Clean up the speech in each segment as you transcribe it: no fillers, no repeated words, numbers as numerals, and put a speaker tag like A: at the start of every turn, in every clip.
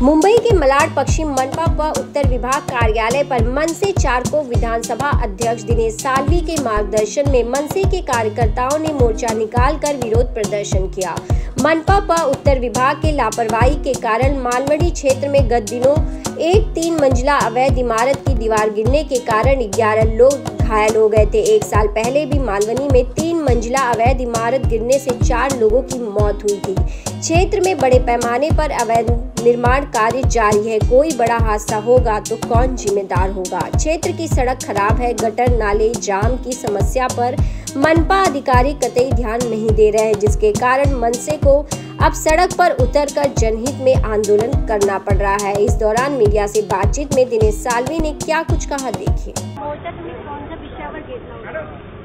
A: मुंबई के मलाड पश्चिम मनपा व उत्तर विभाग कार्यालय पर मनसे चारकों विधानसभा अध्यक्ष दिनेश साल्वी के मार्गदर्शन में मनसे के कार्यकर्ताओं ने मोर्चा निकालकर विरोध प्रदर्शन किया। मनपा व उत्तर विभाग के लापरवाही के कारण मालवड़ी क्षेत्र में गत दिनों एक 3 मंजिला अवैध इमारत की दीवार गिरने के कारण 11 लोग घायल हो गए थे। एक साल पहले भी मालवनी में 3 मंजिला अवैध इमारत गिरने से 4 लोगों की मौत हुई थी। क्षेत्र में बड़े पैमाने पर अवैध निर्माण कार्य जारी है। कोई बड़ा हादसा होगा तो कौन जिम्मेदार होगा। क्षेत्र की सड़क खराब है, गटर नाले जाम की समस्या पर मनपा अधिकारी कतई ध्यान नहीं दे रहे हैं, जिसके कारण मनसे को अब सड़क पर उतरकर जनहित में आंदोलन करना पड़ रहा है। इस दौरान मीडिया से बातचीत में दिनेश साल्वी ने क्या कुछ कहा, देखिए।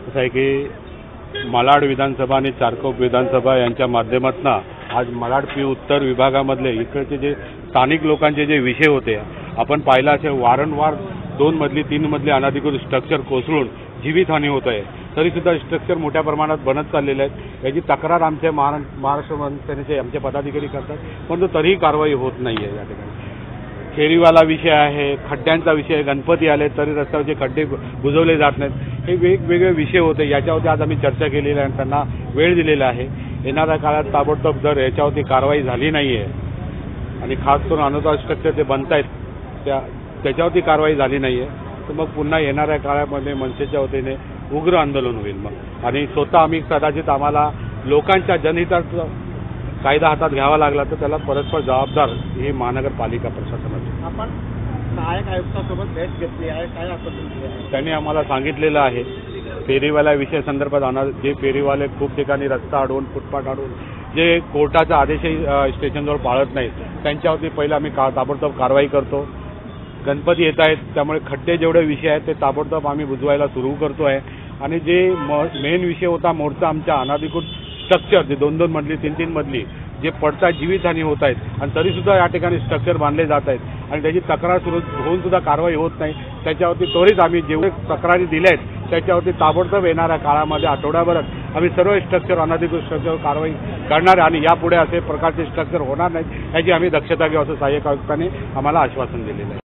B: असं आहे की मालाड विधानसभा आणि चारकोप विधानसभा यांच्या माध्यमातून आज मालाड पी उत्तर विभागामधले इकडचे जे स्थानिक लोकांचे जे विषय होते, आपण पाहिला असे वारंवार 2 मजली 3 मजली अनधिकृत स्ट्रक्चर कोसळून जीवितहानी होत आहे, तरी सुद्धा स्ट्रक्चर मोठ्या प्रमाणात बनत चाललेले आहेत। याची तक्रार आमच्या महाराष्ट्र मनसेचे आमचे पदाधिकारी करतात, परंतु तरीही कारवाई होत नाही आहे। या ठिकाणी फेरीवाला विषय आहे, खड्ड्यांचा विषय, गणपती आले तरी रस्त्यावरचे खड्डे बुजवले जात नाहीत, हे वेगवेगळे विषय होते। याच्यावरती आज आम्ही चर्चा केलेली आहे, त्यांना वेळ दिलेला आहे। येणाऱ्या काळात ताबडतोब जर याच्यावरती कारवाई झाली नाही आहे आणि खास करून अनुदानित स्ट्रक्चर ते बनतायत त्याच्यावरती कारवाई झाली नाही आहे, तर मग पुन्हा येणाऱ्या काळामध्ये मनसेच्या वतीने उग्र आंदोलन होईल मग। आणि स्वतः आम्ही कदाचित आम्हाला लोकांच्या जनहिताचा कायदा हातात घ्यावा लागला तर त्याला परस्पर जबाबदार ही महानगरपालिका प्रशासनाची।
C: आपण सहाय्यक आयुक्तांसोबत भेट घेतली आहे, काय आश्वासन
B: त्यांनी आम्हाला सांगितलेलं आहे फेरीवाल्या विषय संदर्भात जे फेरीवाले खूप ठिकाणी रस्ता अडवून फुटपाथ अडवून जे कोर्टाचा आदेशही स्टेशनजवळ पाळत नाहीत त्यांच्यावरती पहिला आम्ही ताबडतोब कारवाई करतो। गणपती येत आहेत त्यामुळे खड्डे जेवढे विषय आहेत ते ताबडतोब आम्ही बुजवायला सुरू करतो आहे। आणि जे मेन विषय होता मोर्चा आमच्या अनधिकृत स्ट्रक्चर जे 2-2 मजली 3-3 मजली जे पडतात जीवितहानी होत आहेत आणि तरीसुद्धा या ठिकाणी स्ट्रक्चर बांधले जात आहेत आणि त्याची तक्रार सुरू होऊन सुद्धा कारवाई होत नाही, त्याच्यावरती त्वरित आम्ही जेवढे तक्रारी दिल्या आहेत त्याच्यावरती ताबडतोब येणाऱ्या काळामध्ये आठवड्याभरात आम्ही सर्व स्ट्रक्चर अनधिकृत स्ट्रक्चर कारवाई करणार आणि यापुढे असे प्रकारचे स्ट्रक्चर होणार नाहीत याची आम्ही दक्षता घेऊ असं सहाय्यक आयुक्तांनी आम्हाला आश्वासन दिलेलं आहे।